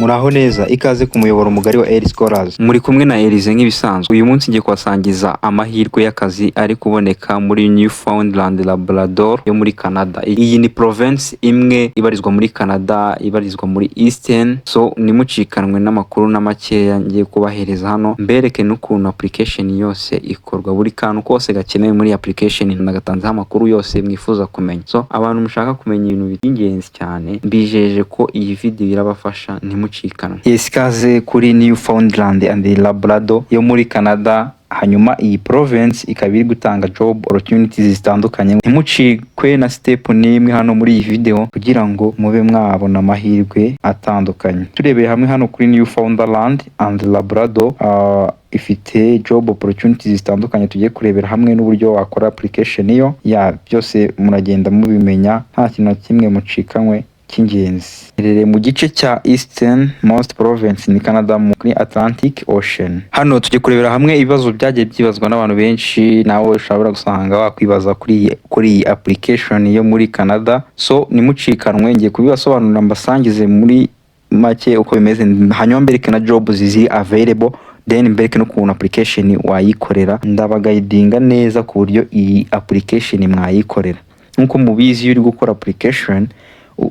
Muraho neza, ikaze ku muyoboro mugari wa L Scholars. Muri kumwe na Elize nk'ibisanzwe. Uyu munsi ngiye kwasangiza amahirwe y'akazi ari kuboneka muri NEWFOUNDLAND LABRADOR yo muri Canada. Iyi ni province imwe ibarizwa muri Canada, ibarizwa muri Eastern. So nimucikanwe n'amakuru n'amakeya ngiye kubahereza hano. Mbereke n'ukuntu application yose ikorwa, buri kantu kose gakenewe muri application nagatanze amakuru yose mwifuza kumenya. So abantu mushaka kumenya ibintu by'ingenzi cyane, mbijeje ko iyi video irabafasha ntimucikanwe. Yes, ikaze kuri NEWFOUNDLAND and LABRADOR yo muri Canada. Hanyuma iyi province ikaba iri gutanga job opportunities zitandukanye. Ntimucikwe na step n'imwe hano muri iyi video kugira ngo mube mwabona amahirwe atandukanye. Turebeye hamwe hano kuri NEWFOUNDLAND and LABRADOR ifite job opportunities zitandukanye, tugiye kurebera hamwe n'uburyo wakora application iyo byose muragenda mubimenya, nta kintu na kimwe mucikanwe cy'ingenzi. Rere mu gice cya Eastern most province ni Canada muri Atlantic Ocean. Hano tugiye kurebera hamwe ibibazo byagiye byibazwa n'abantu benshi, nawe ushobora gusanga wakwibaza kuri application yo muri Canada. So nimucikanwe, ngiye kubibasobanurira mbasangize muri make uko bimeze, hanyuma mbereke na jobs ziri available, then mbereke no ku application wayikorera, ndabaguidinga neza ku buryo iyi application mwayikorera. Nkuko mubizi iyo uri gukora application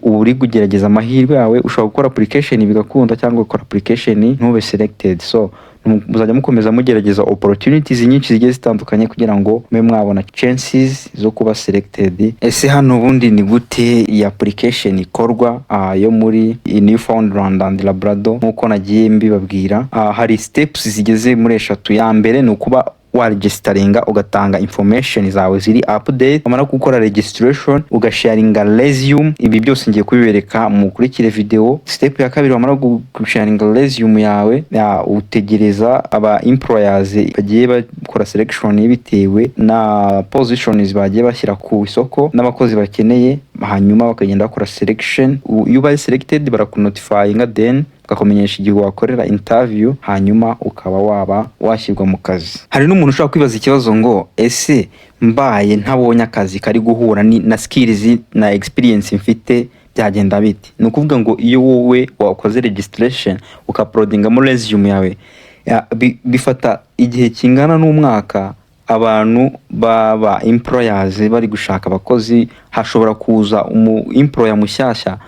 uri kugerageza amahirwe yawe, ushobora gukora application bigakunda cyangwa gukora application ntube selected. So muzajya mukomeza mugerageza opportunities nyinshi zigiye zitandukanye kugira ngo mwe mwabona chances zo kuba selected. Ese hano ubundi ni gute iyi application ikorwa yo muri NEWFOUNDLAND and LABRADOR? Nkuko nagiye mbibabwira, hari steps zigeze muri 3. Ya mbere ni ukuba waregisteringa, ugatanga information zawe ziri update. Amara gukora registration, ugasharinga resume. Ibi byose ngiye kubibereka mukurikire video. Step ya kabiri, amara gusharinga resume yawe, utegereza aba employers bagiye bakora selection bitewe na positions bagiye bashyira ku isoko n'abakozi bakeneye, hanyuma bakagenda bakora selection. Iyo bari selected barakunotifyinga, then bakakumenyesha igihe wakorera interview, hanyuma ukaba waba washyirwa mu kazi. Hari n'umuntu ushaka kwibaza ikibazo ngo ese mbaye ntabonye akazi kari guhura na skills na experience mfite byagenda bite? Ni ukuvuga ngo iyo wowe wakoze registration ukauploadinga mu resume yawe, bifata igihe kingana n'umwaka. Abantu baba employers bari gushaka abakozi, hashobora kuza employer mushyashya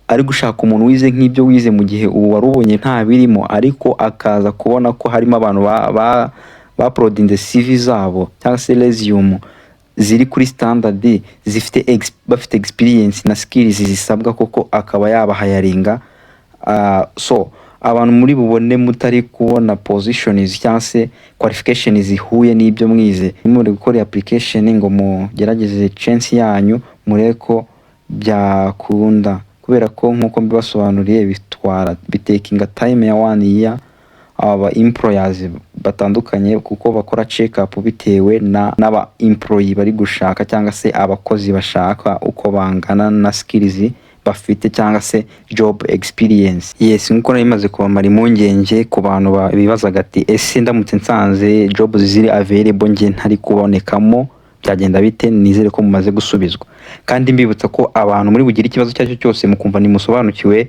ari gushaka umuntu wize nk'ibyo wize mu gihe ubu warubonye nta birimo, ariko akaza kubona ko harimo abantu ba uploading CV zabo cyangwa se resume ziri kuri standard, bafite experience na skills zisabwa, koko akaba yabahayaringa. So abantu muri bubone mutari kubona positions cyangwa se qualifications zihuye n'ibyo mwize, muri gukora application ngo mugerageze chance yanyu mureko byakunda, kubera ko nkuko mbibasobanuriye bitakinga time ya 1 year. Aba employers batandukanye kuko bakora check up bitewe n'aba employee bari gushaka cyangwa se abakozi bashaka uko bangana na skills bafite cyangwa se job experience. Yes, nkuko narimaze kubamara impungenge ku bantu bibazaga ati ese ndamutse nsanze jobs ziri available nge ntari kubonekamo byagenda bite? Nizere ko mumaze gusubizwa, kandi mbibutsa ko abantu muri bugira ikibazo cyacyo cyose mukumva nimusobanukiwe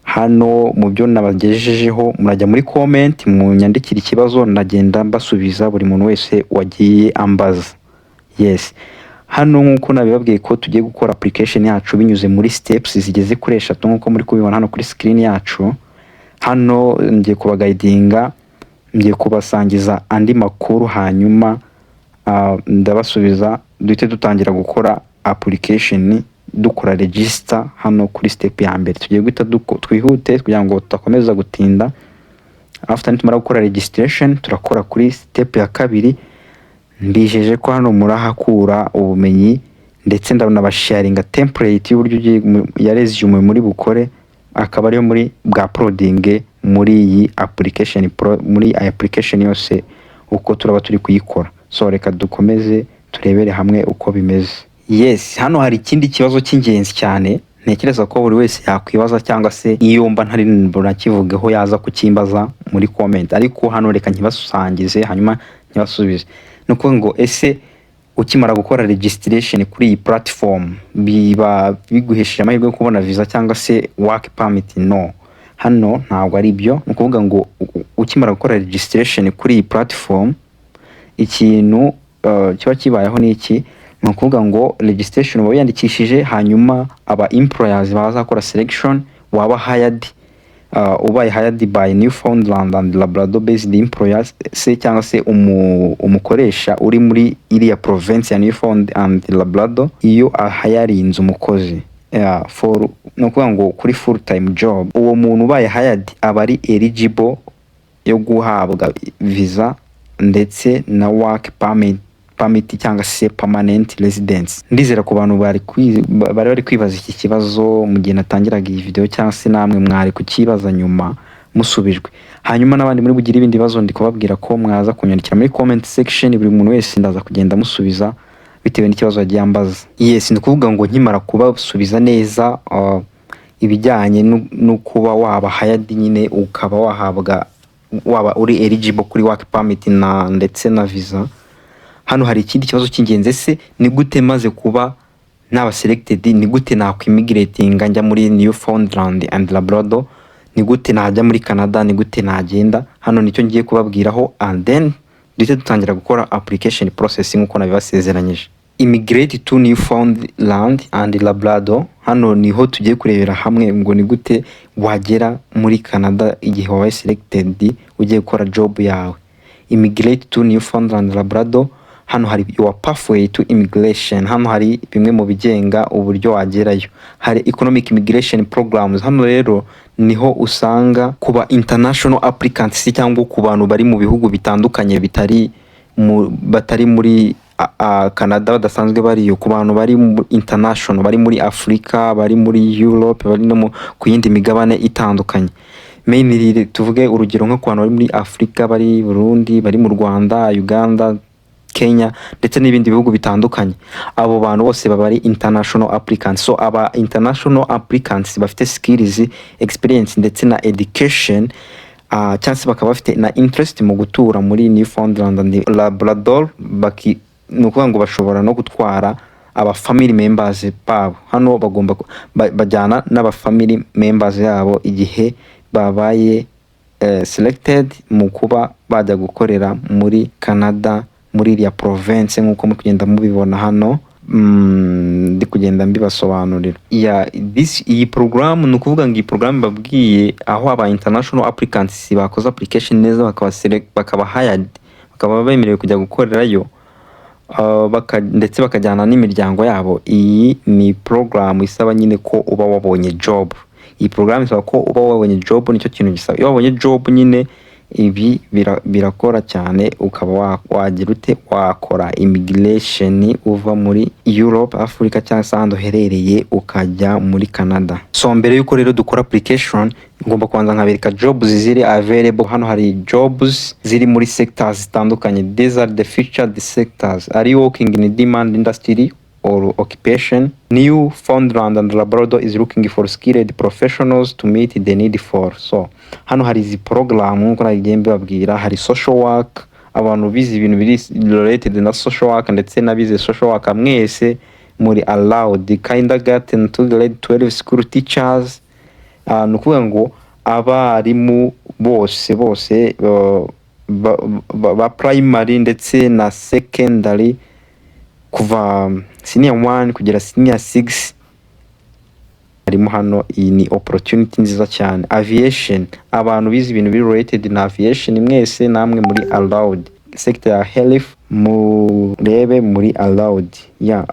hano mu byo nabagejejeho, murajya muri comment munyandikira ikibazo, ndagenda mbasubiza buri muntu wese wagiye ambaza. Yes, hano nkuko nabibabwiye ko tugiye gukora application yacu binyuze muri steps zigeze kuri 3 nkuko muri kubibona hano kuri screen yacu. Hano ngiye kubaguidinga, ngiye kubasangiza andi makuru, hanyuma ndabasubiza duhite dutangira gukora application, dukora register. Hano kuri step ya mbere tugiye guhita twihute kugira ngo tutakomeza gutinda. After nitumara gukora registration turakora kuri step ya kabiri. Mbijeje ko hano murahakura ubumenyi, ndetse ndabona basharinga template y'uburyo ya resume muri Bikore, akaba ariyo muri bwa uploading muri iyi application muri application yose uko turaba turi kuyikora. So reka dukomeze turebere hamwe uko bimeze. Yes, hano hari ikindi kibazo cy'ingenzi cyane ntekereza ko buri wese yakwibaza, cyangwa se iyo mba ntari nakivugeho yaza kukimbaza muri comment, ariko hano reka nkibasangize hanyuma nkibasubize. Nuko ngo ese ukimara gukora registration kuri iyi platform biba biguhesheje amahirwe yo kubona visa cyangwa se work permit? No, hano ntabwo ari byo. Ni ukuvuga ngo ukimara gukora registration kuri iyi platform, ikintu kiba kibayeho ni iki, ni ukuvuga ngo registration uba wiyandikishije, hanyuma aba employers bazakora selection, waba hired, ubaye hired by Newfoundland and Labrador based employers se cyangwa se umukoresha uri muri iriya province ya Newfoundland and Labrador, iyo ahayarinze umukozi for no kuvuga ngo kuri full time job, uwo muntu ubaye hired aba ari eligible yo guhabwa visa ndetse na work permit cyangwa se permanent residence. Ndizera ku bantu bari kwibaza iki kibazo mu gihe natangiraga iyi video, cyangwa se namwe mwari kukibaza nyuma musubijwe. Hanyuma n'abandi muri bugira ibindi bibazo ndi kubabwira ko mwaza kunyandikira muri comment section, buri muntu wese ndaza kugenda musubiza bitewe n'ikibazo yagiye ambaza. Yes, ndi kuvuga ngo nkimara kubasubiza neza ibijyanye no kuba waba hired nyine ukaba wahabwa, waba uri eligible kuri work permit na ndetse na visa. Hano hari ikindi kibazo cy'ingenzi, se ni gute maze kuba naba selected, ni gute nakwimmigrating njya muri Newfoundland and Labrador, ni gute najya muri Canada, ni gute nagenda. Hano nicyo ngiye kubabwiraho, and then duhite dutangira gukora application processing uko nabibasezeranyije. Immigrate to Newfoundland and Labrador, hano niho tugiye kurebera hamwe ngo ni gute wagera muri Canada igihe wabaye selected ugiye gukora job yawe. Immigrate to Newfoundland and Labrador, hano hari your pathway to immigration. Hano hari bimwe mu bigenga uburyo wagerayo. Hari economic immigration programs. Hano rero niho usanga kuba international applicants cyangwa ku bantu bari mu bihugu bitandukanye batari muri Canada badasanzwe bariyo, ku bantu bari international, bari muri Africa, bari muri Europe, bari no ku yindi migabane itandukanye. Mainly tuvuge urugero nko ku bantu bari muri Africa, bari Burundi, bari mu Rwanda, Uganda, Kenya ndetse n'ibindi bihugu bitandukanye. Abo bantu bose baba ari international applicants. So aba international applicants bafite skills, experience ndetse na education, chance bakaba bafite na interest mu gutura muri Newfoundland and Labrador. Nukuvuga ngo bashobora no gutwara aba family members babo. Hano bagomba bajyana n'aba family members yabo igihe babaye selected mu kuba bajya gukorera muri Canada, muri iriya province nk'uko muri kugenda mubibona hano. Ndi kugenda mbibasobanurira. Iyi program, ni ukuvuga ngo iyi program babwiye aho aba international applicants bakoze application neza bakaba hired, bakaba bemerewe kujya gukorerayo, ndetse bakajyana n'imiryango yabo. Iyi ni program isaba nyine ko uba wabonye job. Iyi program isaba ko uba wabonye job, nicyo kintu gisaba. Iyo wabonye job nyine ibi birakora cyane, ukaba wagira ute wakora immigration uva muri Europe, Africa cyangwa se ahandi uherereye ukajya muri Canada. So mbere yuko rero dukora application, ngomba kubanza nkabereka jobs ziri available. Hano hari jobs ziri muri sectors zitandukanye. These are the featured sectors. Are you working in demand industry or occupation? Newfoundland and Labrador is looking for skilled professionals to meet the need for. So hano hari izi program nkuko nagiye mbabwira. Hari social work, abantu bize ibintu biri related na social work ndetse nabize social work mwese muri allowed. Kindergarten to grade 12 school teachers, nukuvuga ngo abarimu bose ba primary ndetse na secondary, kuva senior 1 kugera senior 6 harimo hano. Iyi ni opportunity nziza cyane. Aviation, abantu bize ibintu biri related na aviation mwese namwe muri allowed. Sector ya health murebe muri allowed.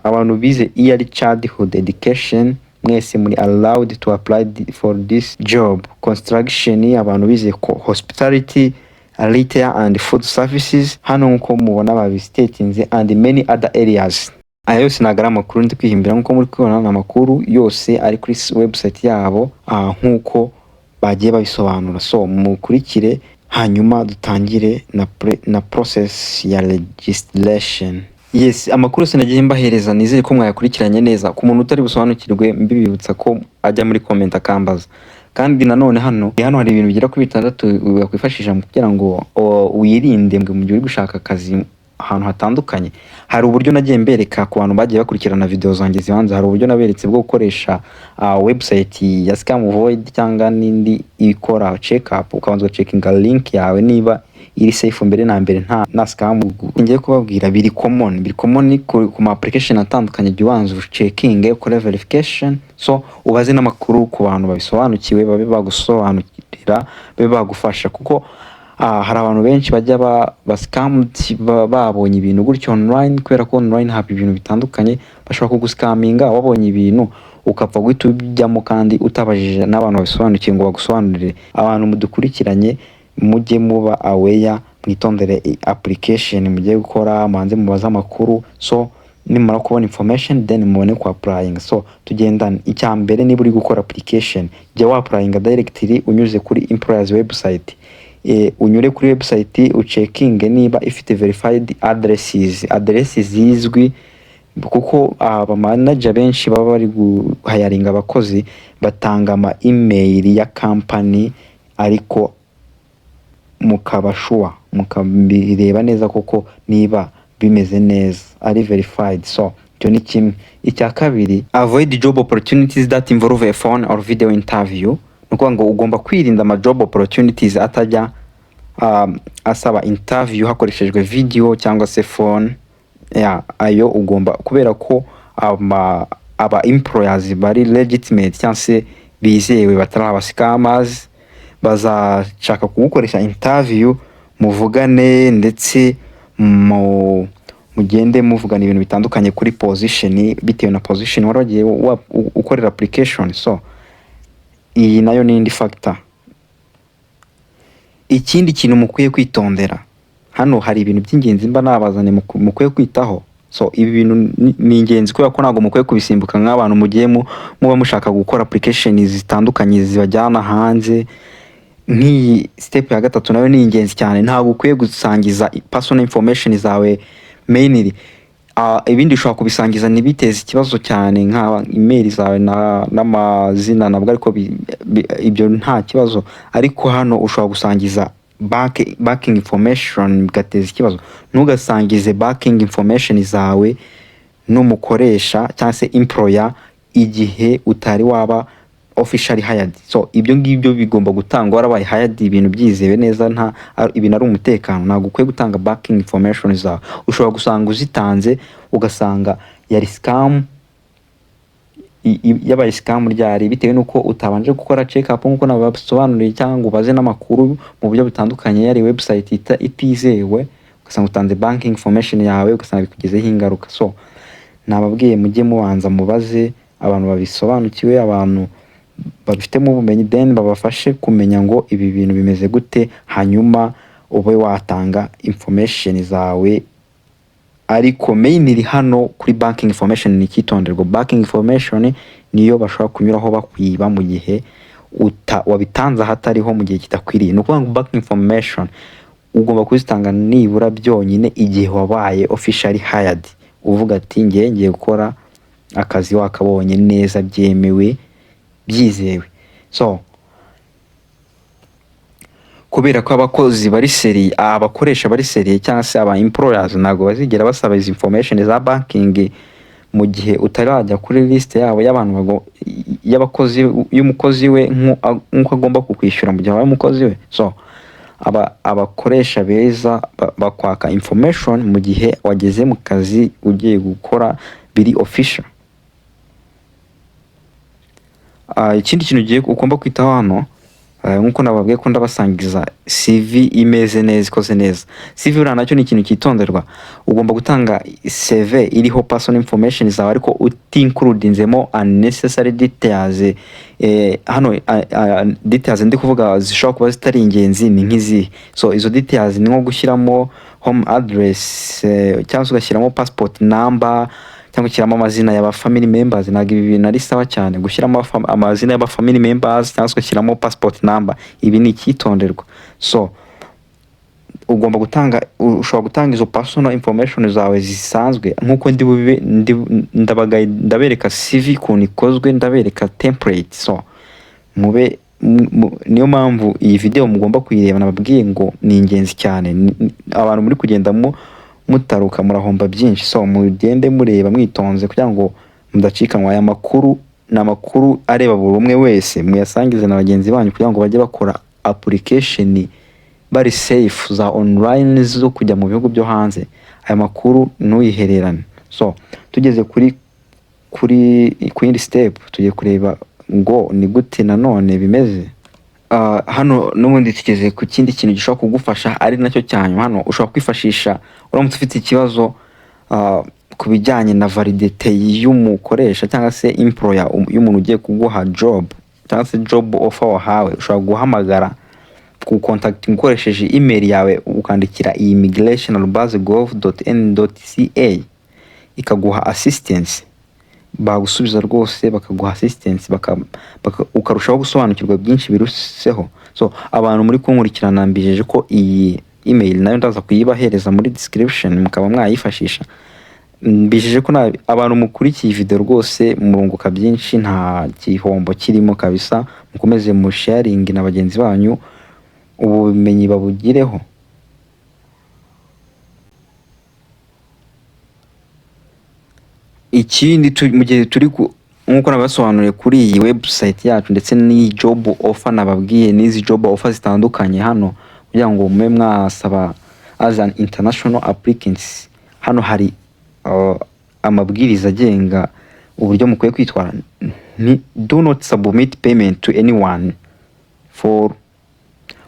Abantu bize early childhood education mwese muri allowed to apply for this job. Construction, abantu bize hospitality, retail and food services, hano nko mubona babisitatinze, and many other areas. Aya yose nagara amakuru ndi kwihimbira nkuko muri kubona, amakuru yose ari kuri website yabo nkuko bagiye babisobanura. So mukurikire hanyuma dutangire na process ya registration. Yes, amakuru yose nagiye mbahereza nizere ko mwayakurikiranye neza. Ku muntu utari busobanukirwe mbibibutsa ko ajya muri comment akambaza. Kandi nanone hano hari ibintu bigera kuri 6 wakwifashisha kugira ngo wirinde mbwe mu gihe uri gushaka akazi ahantu hatandukanye. Hari uburyo nagiye mbereka ku bantu bagiye bakurikirana video zanjye zibanze, hari uburyo naberetse bwo gukoresha website ya scam void cyangwa n'indi ikora check up, ukabanza checkinga link yawe niba iri safe mbere na mbere nta scam. Ngiye kubabwira biri common ku ma application atandukanye, jya ubanza checking ukore verification, so ubaze n'amakuru ku bantu babisobanukiwe babe bagusobanurira babe bagufasha, kuko hari abantu benshi bajya ba scammed babonye ibintu gutyo online, kubera ko online haba ibintu bitandukanye, bashobora kuguscaminga wabonye ibintu ukapfa guhita ujyamo kandi utabajije n'abantu babisobanukiye ngo bagusobanurire. Abantu mudukurikiranye mujye muba aware, mwitondere application mugiye gukora, manze mubaza amakuru, so nimara kubona information then mubone ku applying. So tugendana, icyambere niba uri gukora application jya wa applying directly unyuze kuri employers website. Unyure kuri website uchecking niba ifite verified addresses zizwi, kuko aba manager benshi baba bari guhayaringa abakozi batanga ama email ya company, ariko mukabashua mukabireba neza koko niba bimeze neza ari verified. So cyo ni kimwe. Icya kabiri, avoid job opportunities that involve a phone or video interview. Nuko ngo ugomba kwirinda ama job opportunities atajya asaba interview hakoreshejwe video cyangwa se phone. Ayo ugomba, kubera ko aba employers bari legitimate cyangwa se bizewe batari aba scammers, bazashaka kugukoresha interview muvugane ndetse mugende muvugana ibintu bitandukanye kuri position bitewe na position waragiye ukorera application. So iyi nayo ni indi factor. Ikindi kintu mukwiye kwitondera, hano hari ibintu by'ingenzi mba nabazane mukwiye kwitaho. So ibi bintu ni ingenzi kubera ko ntago mukwiye kubisimbuka nk'abantu mugiye muba mushaka gukora application zitandukanye zibajyana hanze. Nk'iyi step ya gatatu nayo ni ingenzi cyane, ntago ukwiye gusangiza personal information zawe mainly. Ibindi ushobora kubisangiza nibiteze ikibazo cyane nka email zawe n'amazina nabwo, ariko ibyo nta kibazo. Ariko hano ushobora gusangiza backing information bigateza ikibazo. Ntugasangize backing information zawe n'umukoresha cyangwa se employer igihe utari waba officially hired. So ibyo ngibyo bigomba gutangwa warabaye hired, ibintu byizewe neza, nta ibintu ari umutekano. Ntabwo ukwiye gutanga backing information zawe. Ushobora gusanga uzitanze ugasanga yari scam, yabaye scam ryari bitewe nuko utabanje gukora check up nkuko nabasobanuriye, cyangwa ubaze n'amakuru mu buryo bitandukanye yari website itizewe, ugasanga utanze banking information yawe ugasanga bikugezeho ingaruka. So nababwiye mujye mubanza mubaze abantu babisobanukiwe, abantu babifitemo ubumenyi, then babafashe kumenya ngo ibi bintu bimeze gute, hanyuma ube watanga information zawe. Ariko mainly hano kuri banking information ni kitonderwa. Banking information niyo bashobora kunyuraho bakwiba mu gihe wabitanza hatariho, mu gihe kitakwiriye. Nuko ngo banking information ugomba kuzitanga nibura byonyine igihe wabaye officially hired, uvuga ati ngiye gukora akazi wakabonye neza, byemewe byizewe. So kubera ko abakozi bari seri, abakoresha bari seri cyangwa se aba employers ntago bazigera basaba izi information za banking mu gihe utarajya kuri list yabo y'abantu y'abakozi y'umukozi we nkuko agomba kukwishyura mu gihe wabaye umukozi we. So abakoresha beza bakwaka information mu gihe wageze mu kazi ugiye gukora biri official. Ikindi kintu ugiye ugomba kwitaho hano, nkuko nababwiye ko ndabasangiza CV imeze neza, ikoze neza. CV ura nacyo ni ikintu kitonderwa. Ugomba gutanga CV iriho personal information zawe ariko utincludinzemo unnecessary details. Hano details ndi kuvuga zishobora kuba zitari ingenzi ni nk'izi. So izo details ni nko gushyiramo home address, cyangwa ugashyiramo passport number, cyangwa gushyiramo amazina y'aba family members. Ntabwo ibi bintu ari sawa cyane gushyiramo amazina y'aba family members cyangwa ugashyiramo passport number. Ibi ni ikitonderwa. So ugomba gutanga, ushobora gutanga izo personal information zawe zisanzwe nkuko ndabereka CV kuntu ikozwe, ndabereka template. So mube niyo mpamvu iyi video mugomba kuyireba, nababwiye ngo ni ingenzi cyane. Abantu muri kugenda mutaruka murahomba byinshi. So mugende mureba mwitonze kugira ngo mudacikanwa. Aya makuru n'amakuru areba buri umwe wese, muyasangize na bagenzi banyu kugira ngo bajye bakora application bari safe za online zo kujya mu bihugu byo hanze. Aya makuru nuyihererane. So tugeze kuri yindi step, tugiye kureba ngo ni gute nanone bimeze. Hano n'ubundi tugeze ku kindi kintu gishobora kugufasha ari nacyo cyanyuma. Hano ushobora kwifashisha uramutse ufite ikibazo ku bijyanye na validité y'umukoresha cyangwa se employer y'umuntu ugiye kuguha job cyangwa se job offer wahawe. Ushobora guhamagara ku contact ukoresheje email yawe ukandikira immigration@base.gov.n.ca ikaguha assistance. Bagusubiza rwose bakaguha assistance ukarushaho gusobanukirwa byinshi biruseho. So abantu muri kunkurikirana mbijeje ko iyi email nayo ndaza kuyibahereza muri description mukaba mwayifashisha. Mbijeje ko abantu mukurikiye video rwose murunguka byinshi, nta gihombo kirimo kabisa. Mukomeze mu sharing na bagenzi banyu ubumenyi babugireho. Ikindi mu gihe turi nkuko nabasobanuriye kuri iyi website yacu ndetse ni job offer nababwiye n'izi job offer zitandukanye hano kugira ngo mwe mwasaba as an international applicants. Hano hari amabwiriza agenga uburyo mukwiye kwitwara. Do not submit payment to anyone for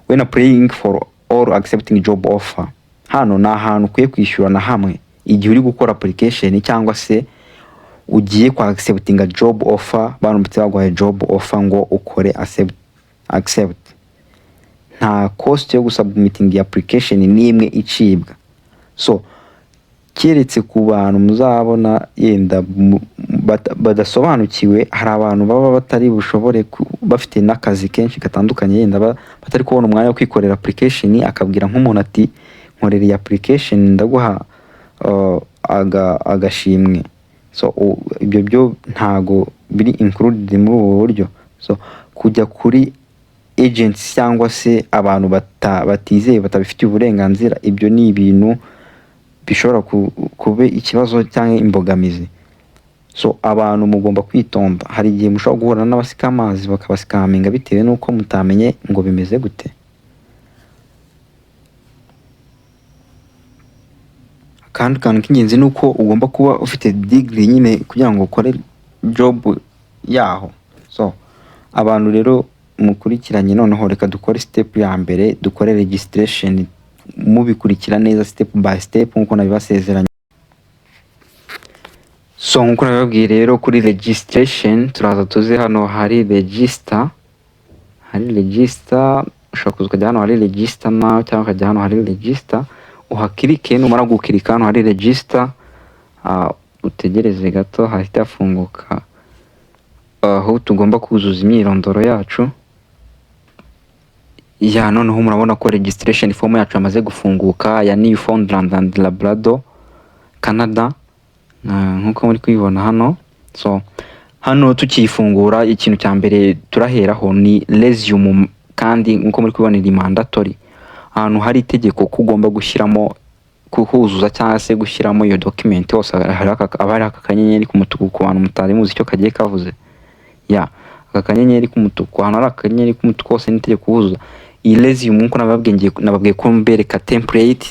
when applying for or accepting job offer. Hano na ahantu ukwiye kwishyura na hamwe igihe uri gukora application cyangwa se ugiye kwa accepting a job offer. Bantu baguhaye job offer ngo ukore accept. Nta cost yo gusubmitting application n'imwe icibwa. So keretse ku bantu muzabona yenda badasobanukiwe, hari abantu baba batari bushobore bafite n'akazi kenshi gatandukanye, yenda batari kubona umwanya wo kwikorera application, akabwira nk'umuntu ati nkorera iyi application ndaguha agashimwe. So ibyo byo ntago biri included muri ubu buryo. So kujya kuri agents cyangwa se abantu batizeye batabifitiye uburenganzira, ibyo ni ibintu bishobora kube ikibazo cyangwa imbogamizi. So abantu mugomba kwitonda. Hari igihe mushobora guhura n'abasikamanzi bakabasikaminga bitewe nuko mutamenye ngo bimeze gute. Kandi k'ingenzi nuko ugomba kuba ufite degree nyine kugira ngo ukore job yaho. So abantu rero mukurikiranye noneho reka dukore step ya mbere, dukore registration mubikurikira neza step by step nkuko nabibasezeranye. So nkuko nabibabwiye rero kuri registration turaza tuze hano hari register, ushobora kuzajya hano hari register nawe cyangwa ukajya hano hari register uhakirike. Numara gukirika hano hari register utegereze gato hahita hafunguka aho tugomba kuzuza imyirondoro yacu. Ya noneho murabona ko registration form yacu yamaze gufunguka ya NEWFOUNDLAND and LABRADOR Canada nkuko muri kwibona hano. So hano tukifungura ikintu cya mbere turaheraho ni resume, kandi nkuko muri kwibona ni mandatory. Ahantu hari itegeko ko ugomba gushyiramo kuhuzuza cyangwa se gushyiramo iyo document hose hari aka kanyenyeri k'umutuku ku bantu mutari muzi icyo kagiye kavuze. Ya aka kanyenyeri k'umutuku, hano hari akanyenyeri k'umutuku hose n'itegeko kuhuzuza. Iyi resume nkuko nababwiye ko mbereka template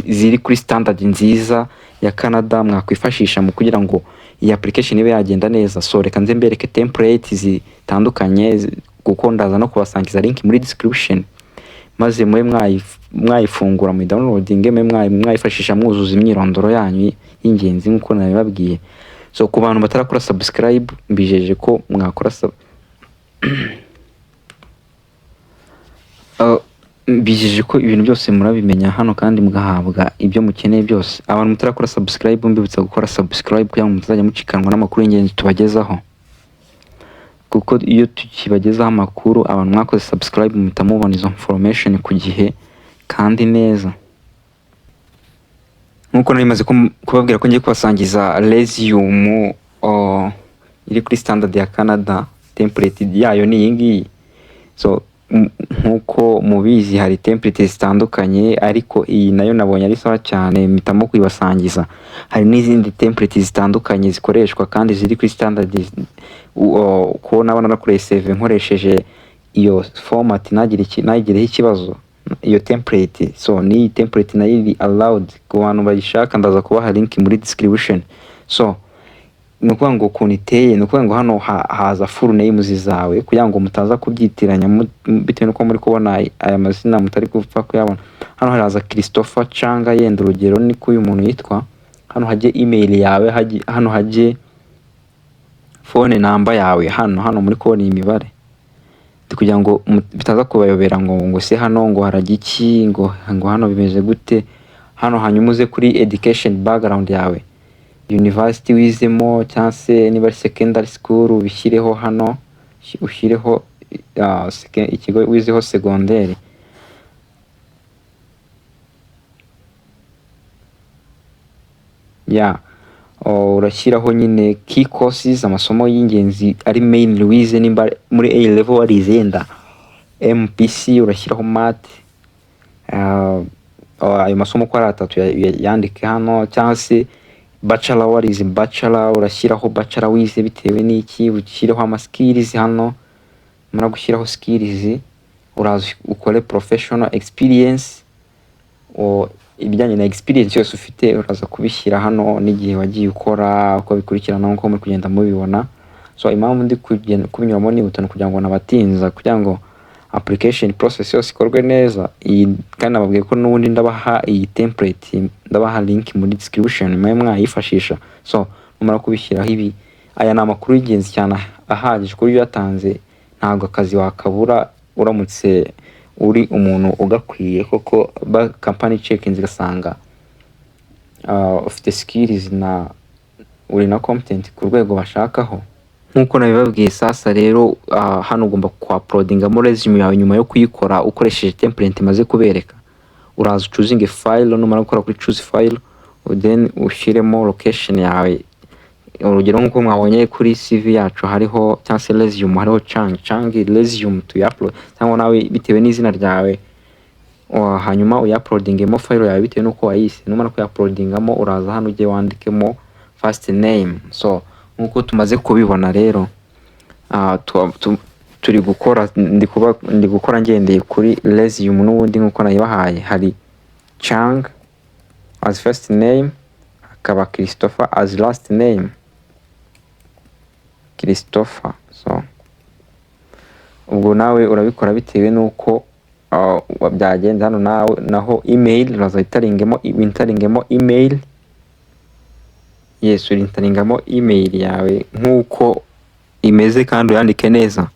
ziri kuri standard nziza ya Canada mwakwifashisha mu kugira ngo iyi application ibe yagenda neza. So reka nze mbereke template zitandukanye kuko ndaza no kubasangiza link muri description, maze mwe mwayifungura mu downloading mwayifashisha mwuzuza imyirondoro yanyu y'ingenzi nkuko nabibabwiye. So ku bantu batarakora subscribe mbijeje ko mwakora mbijeje ko ibintu byose murabimenya hano kandi mugahabwa ibyo mukeneye byose. Abantu mutarakora subscribe mbibutsa gukora subscribe kugira ngo mutazajya mucikanwa n'amakuru y'ingenzi tubagezaho, kuko iyo tukibagezaho amakuru abantu mwakoze subscribe muhita mubona izo information ku gihe kandi neza. Nkuko narimaze kubabwira ko ngiye kubasangiza resume iri kuri standard ya Canada, template yayo ni iyi ngiyi. So nkuko mubizi hari template zitandukanye, ariko iyi nayo nabonye ari sawa cyane mpitamo kuyibasangiza. Hari n'izindi template zitandukanye zikoreshwa kandi ziri kuri standard, ko nabona nakoreye save nkoresheje iyo format nagireho ikibazo iyo template. So ni template nayo iri allowed ku bantu bayishaka, ndaza kubaha link muri description. So nukuvuga ngo ukuntu iteye, nukuvuga ngo hano haza full names zawe kugira ngo mutaza kubyitiranya bitewe nuko muri kubona aya mazina mutari gupfa kuyabona. Hano haraza Christopher Changa, yenda urugero ni ko uyu muntu yitwa. Hano haje email yawe, hano haje phone number yawe, hano muri kubona imibare kugira ngo bitaza kubayobera ngo se hano ngo haragiki ngo hano bimeze gute. Hano hanyuma uze kuri education background yawe, university wizemo cyangwa se niba secondary school ubishyireho hano, ushyireho ikigo wizeho secondaire. Urashyiraho nyine key courses, amasomo y'ingenzi ari main wize, nimba muri A level warize yenda MPC urashyiraho math, ayo masomo ko ari atatu yandike hano. Cyangwa se bachelor warize bachelor urashyiraho bachelor wize bitewe n'iki. Ushyireho ama skills hano, mara gushyiraho skills uraza ukore professional experience, ibijyanye na experience yose ufite uraza kubishyira hano n'igihe wagiye ukora, uko bikurikirana nko muri kugenda mubibona. So impamvu ndi kubinyuramo ni butano kugira ngo nabatinza, kugira ngo application process yose ikorwe neza. Kandi nababwiye ko n'ubundi ndabaha iyi template, ndabaha link muri description mwe mwayifashisha. So numara kubishyiraho ibi, aya ni amakuru y'ingenzi cyane ahagije kuri yatanze. Ntabwo akazi wakabura uramutse uri umuntu ugakwiye koko, ba company checking zigasanga ufite skills na uri na competent ku rwego bashakaho. Nkuko nabibabwiye sasa rero, hano ugomba uploadingamo resume yawe nyuma yo kuyikora ukoresheje template maze kubereka. Uraza choosing file, numara gukora kuri choose file, then ushiremo location yawe. Urugero nkuko mwabonye kuri CV yacu hariho cyangwa se resume hariho changi resume to upload, cyangwa nawe bitewe n'izina ryawe hanyuma uyuploadingemo file yawe bitewe nuko wayise. Numara kuyuploadingamo uraza hano ujye wandikemo first name. So nkuko tumaze kubibona rero, turi gukora ndi gukora ngendeye kuri resume n'ubundi nkuko nayibahaye. Hari Chang as first name, hakaba Christopher as last name, Christopher. So ubwo nawe urabikora bitewe nuko byagenda. Hano naho email uraza itaringemo email. Yes, itaringamo email yawe nkuko imeze kandi uyandike neza.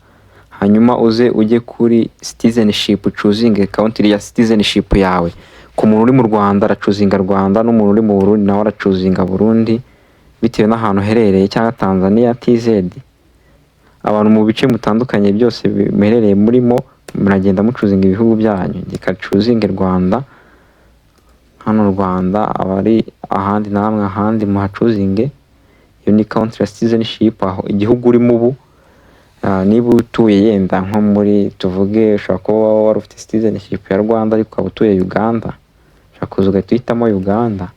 Hanyuma ujye kuri citizenship, choosing country ya citizenship yawe. Ku muntu uri mu Rwanda arachuzinga Rwanda, n'umuntu uri mu Burundi nawe arachuzinga Burundi bitewe n'ahantu herereye, cyangwa Tanzania TZ. Abantu mu bice mutandukanye byose bimerereye murimo muragenda muchuzinga ibihugu byanyu. Gikachuzinga Rwanda, hano Rwanda abari ahandi namwe ahandi muhachuzinge. Iyo ni country citizenship, aho igihugu urimo ubu. Niba utuye yenda nko muri tuvuge ushaka kuba wari ufite citizenship ya Rwanda ariko ukaba utuye Uganda, ushaka kuza ugahitamo Uganda.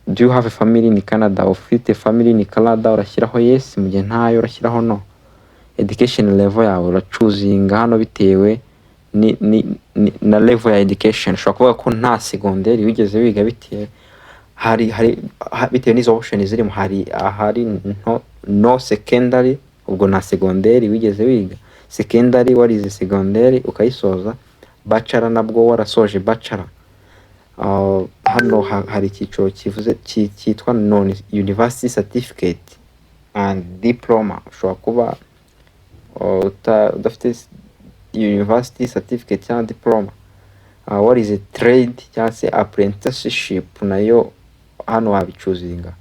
Do you have a family in Canada? Ufite family in Canada urashyiraho yes, mu gihe ntayo urashyiraho no. Education level yawe urachuzinga hano bitewe na level ya education. Ushobora kuvuga ko nta secondary wigeze wiga bitewe bitewe n'izo options zirimo. Hari no secondary, ubwo na secondary wigeze wiga. Secondary warize secondary ukayisoza. Bachelor nabwo warasoje bachelor. Hano hari icyiciro cyitwa non university certificate and diploma. Ushobora kuba udafite university certificate cyangwa diploma. Warize trade cyangwa se apprenticeship, nayo hano wabichuzinga.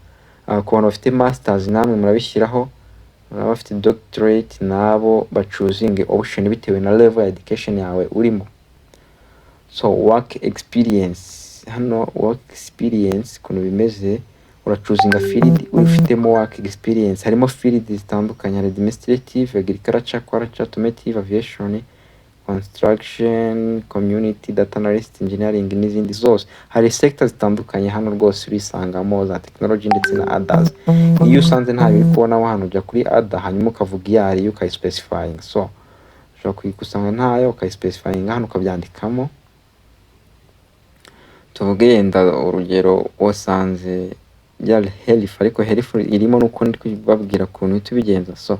Ku bantu bafite masters namwe murabishyiraho. Abafite doctorate nabo bachuzinge option bitewe na level ya education yawe urimo. So work experience, hano work experience kuno bimeze, urachuzinga field ufitemo work experience. Harimo field zitandukanye, administrative, agriculture, quality, automotive, aviation, construction, community, data analyst, engineering n'izindi zose. Hari sectors zitandukanye hano rwose urisangamo za technology ndetse na others. Iyo usanze nta biri kubonaho hano ujya kuri other hanyuma ukavuga iyo ari ukayispecifying. So ushobora kuyikusanya ntayo ukayispecifying hano ukabyandikamo. Tuvuge yenda urugero wasanze ya health, ariko health irimo nuko ndi kubabwira ukuntu tubigenza. So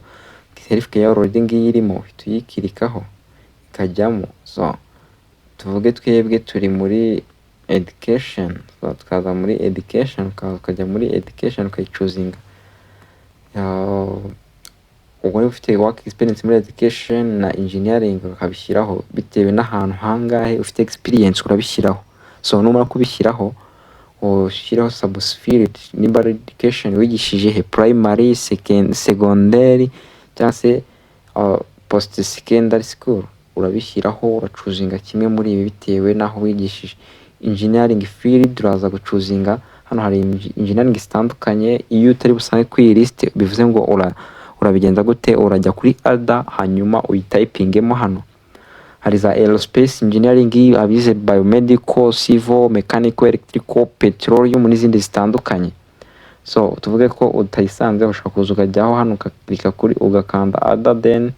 health ya already ngiyi irimo tuyikirikaho ikajyamo. So tuvuge twebwe turi muri education, so tukaza muri education ukajya muri education ukayichuzinga. Ubwo ufite work experience muri education na engineering ukabishyiraho bitewe n'ahantu hangahe ufite experience urabishyiraho. So numara kubishyiraho ushyiraho subfield nimba education wigishije he primary, secondary cyangwa se post secondary school, urabishyiraho urachuzinga kimwe muri ibi bitewe naho wigishije. Engineering field uraza guchuzinga hano hari engineering zitandukanye. Iyo utari busange kuri list bivuze ngo urabigenza gute, urajya kuri other hanyuma uyitypingemo. Hano hari za aerospace engineering, abize biomedical, civil, mechanical, electrical, petroleum n'izindi zitandukanye. So tuvuge ko utayisanze ushaka kuza ukajyaho hano ukakika kuri ugakanda other, then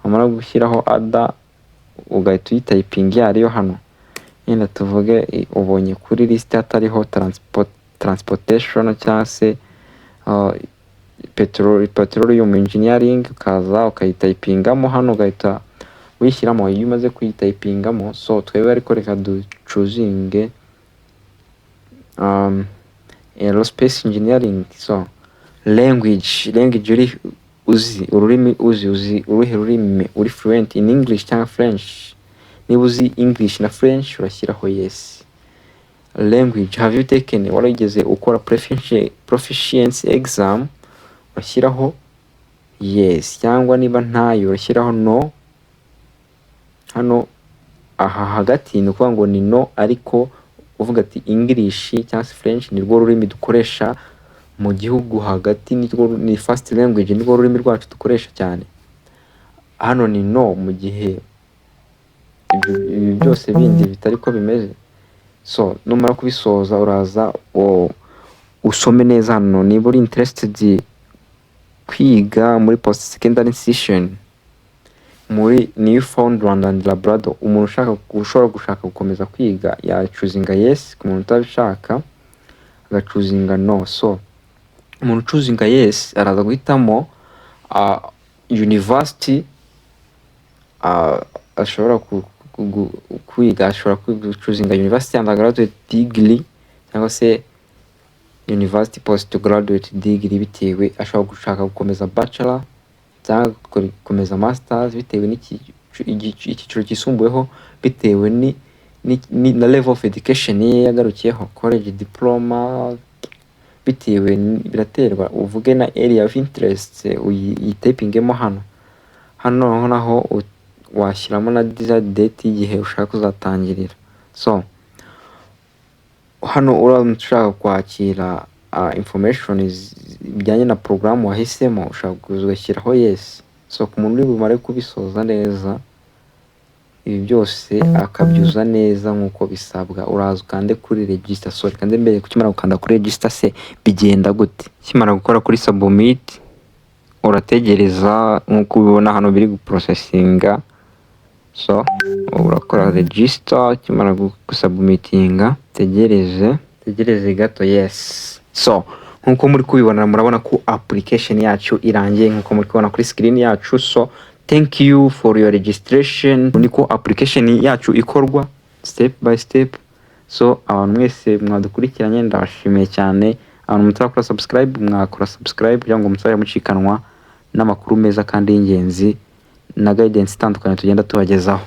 amara gushyiraho other ugahita uyityping ariyo hano. Yenda tuvuge ubonye kuri list hatariho transportation cyangwa se petroleum engineering, ukaza ukayitypingamo hano ugahita wishyiramo. Iyo umaze kuyitypingamo, so twebwe ariko reka duchuzinge aerospace engineering. So language uri uzi ururimi uzi uruhe rurimi uri fluent in English cyangwa French. Niba uzi English na French urashyiraho yes. Language, have you taken, warigeze ukora proficiency exam, urashyiraho yes. Cyangwa niba ntayo urashyiraho no. Hano aha hagati ni ukuvuga ngo ni no, ariko uvuga ati English cyangwa French ni rwo rurimi dukoresha mu gihugu hagati, ni first language, ni rwo rurimi rwacu dukoresha cyane. Hano ni no mu gihe ibi byose bindi bitari ko bimeze. So numara kubisoza uraza usome neza hano. Niba uri interested kwiga muri post secondary session muri NEWFOUNDLAND and LABRADOR, umuntu ushobora gushaka gukomeza kwiga yachuzinga yes. Ku muntu utabishaka agachuzinga no. So umuntu uchuzinga yes araza guhitamo university ashobora kwiga. Ashobora kuchuzinga university undergraduate degree cyangwa se university postgraduate degree bitewe. Ashobora gushaka gukomeza bachelor cyangwa gukomeza masters bitewe n'icyiciro kisumbuyeho, bitewe na level of education ye yagarukiyeho, college diploma, bitewe biraterwa. Uvuge na area of interest uyitypingemo hano naho washyiramo na date y'igihe ushaka kuzatangirira. So hano ushaka kwakira information bijyanye na program wahisemo, ushaka kugashyiraho yes. So ku muntu uri bumare kubisoza neza ibi byose akabyuza neza nkuko bisabwa, uraza ukande kuri register. So kandi mbere kukimara gukanda kuri register se bigenda gute? Kimara gukora kuri submit urategereza nkuko ubibona hano biri guprocessinga. So urakora register, kimara gusubmitinga tegereze gato yes. So nkuko muri kubibona murabona ko application yacu irangiye nkuko muri kubona kuri screen yacu. So thank you for your registration. Niko application yacu ikorwa step by step. So abantu mwese mwadukurikiranye ndabashimiye cyane. Abantu mutarakora subscribe mwakora subscribe kugira ngo mutazajya mucikanwa n'amakuru meza kandi y'ingenzi na guidance itandukanye tugenda tubagezaho.